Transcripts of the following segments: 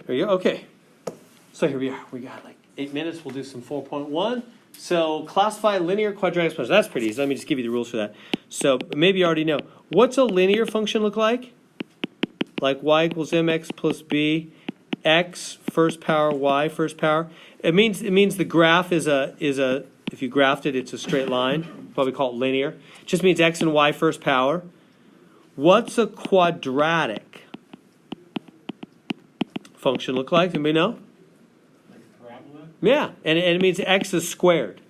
There you go. Okay. So here we are. We got like 8 minutes. We'll do some 4.1. So classify linear quadratic exponents. That's pretty easy. Let me just give you the rules for that. So maybe you already know. What's a linear function look like? Like y equals mx plus b, x first power, y first power. It means the graph is a if you graphed it, it's a straight line. Probably call it linear. It just means x and y first power. What's a quadratic function look like? Anybody know? Like a parabola? Yeah, and it means x is squared.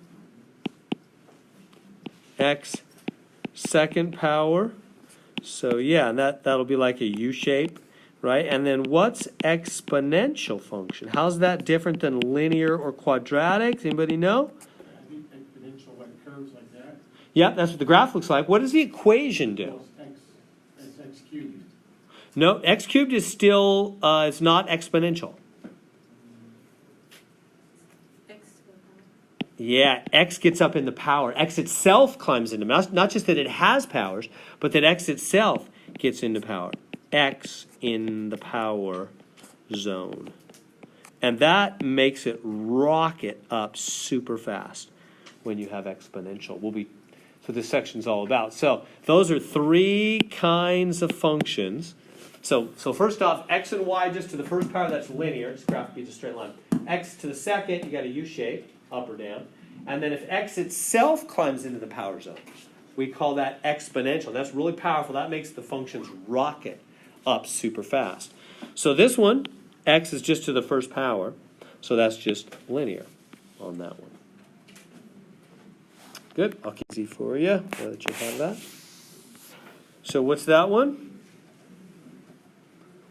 X second power. So yeah, and that'll be like a U shape, right? And then what's exponential function? How's that different than linear or quadratic? Anybody know? I think exponential, like curves like that. Yeah, that's what the graph looks like. What does the equation do? It's x cubed. No, x cubed is still, it's not exponential. Yeah, x gets up in the power. X itself climbs into, not just that it has powers, but that x itself gets into power. X in the power zone. And that makes it rocket up super fast when you have exponential. So this section's all about. So those are 3 kinds of functions. So first off, x and y just to the first power, that's linear. This graph be just a straight line. X to the second, you got a U shape, up or down. And then if x itself climbs into the power zone, we call that exponential. That's really powerful. That makes the functions rocket up super fast. So this one, x is just to the first power. So that's just linear on that one. Good. I'll keep it easy for you. I'll let you have that. So what's that one?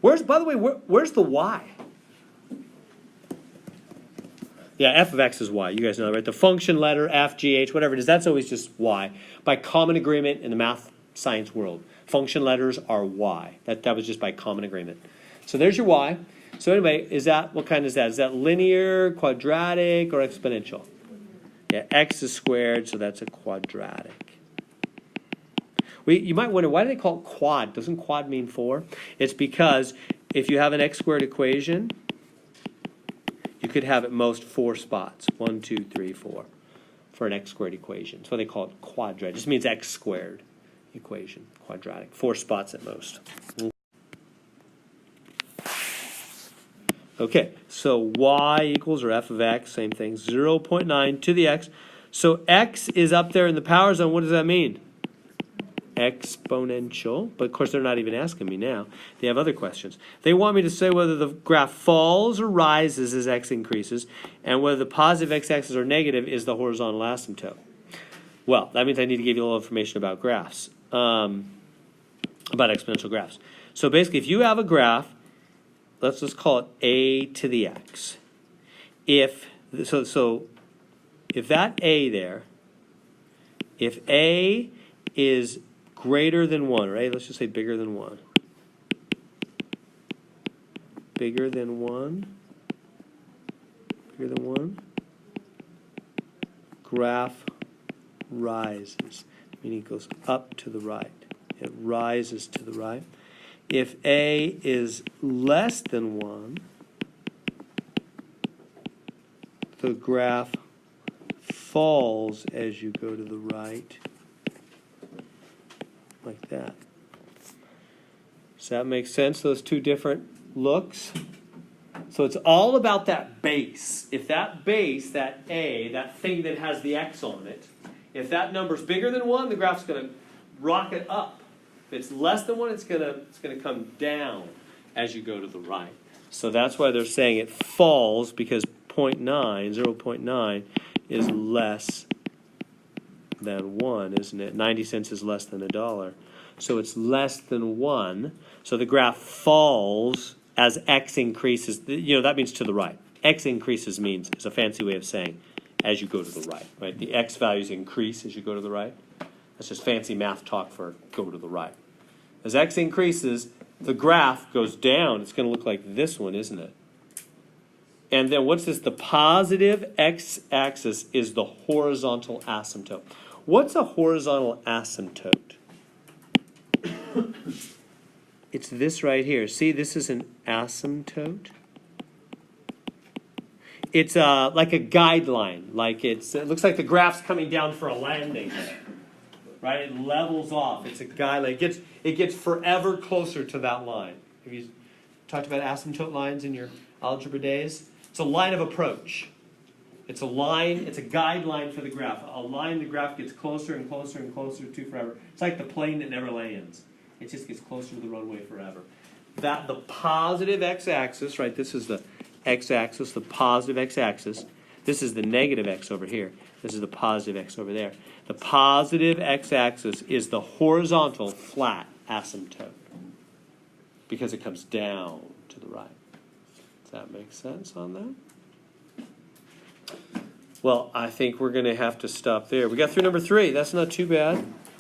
By the way, where's the y? Yeah, f of x is y. You guys know that, right? The function letter, f, g, h, whatever it is, that's always just y. By common agreement in the math science world, function letters are y. That was just by common agreement. So there's your y. So anyway, what kind is that? Is that linear, quadratic, or exponential? Yeah, x is squared, so that's a quadratic. You might wonder, why do they call it quad? Doesn't quad mean 4? It's because if you have an x squared equation, you could have at most 4 spots. 1, 2, 3, 4 for an x squared equation. That's why they call it quadratic. It just means x squared equation, quadratic. 4 spots at most. Okay, so y equals, or f of x, same thing, 0.9 to the x. So x is up there in the power zone. What does that mean? Exponential. But of course they're not even asking me now. They have other questions. They want me to say whether the graph falls or rises as x increases, and whether the positive x-axis or negative is the horizontal asymptote. Well, that means I need to give you a little information about graphs, about exponential graphs. So basically, if you have a graph, let's just call it a to the x. If that a there, if a is greater than 1, right? Let's just say bigger than 1. Bigger than 1. Bigger than 1. Graph rises, meaning it goes up to the right. It rises to the right. If a is less than 1, the graph falls as you go to the right. Like that. Does that make sense, those 2 different looks? So it's all about that base. If that base, that a, that thing that has the x on it, if that number's bigger than 1, the graph's going to rocket up. If it's less than 1, it's going to come down as you go to the right. So that's why they're saying it falls, because 0.9 is less than 1, isn't it? 90 cents is less than $1. So it's less than 1. So the graph falls as x increases. That means to the right. X increases is a fancy way of saying as you go to the right, right? The x values increase as you go to the right. That's just fancy math talk for go to the right. As x increases, the graph goes down. It's going to look like this one, isn't it? And then what's this? The positive x-axis is the horizontal asymptote. What's a horizontal asymptote? It's this right here. See, this is an asymptote. it's like a guideline. Like it looks like the graph's coming down for a landing. Right? It levels off. It's a guideline. It gets forever closer to that line. Have you talked about asymptote lines in your algebra days? It's a line of approach. It's a line, it's a guideline for the graph. A line the graph gets closer and closer and closer to forever. It's like the plane that never lands. It just gets closer to the runway forever. That the positive x-axis, right, this is the x-axis, the positive x-axis. This is the negative x over here. This is the positive x over there. The positive x-axis is the horizontal flat asymptote because it comes down to the right. Does that make sense on that? Well, I think we're going to have to stop there. We got through number 3. That's not too bad.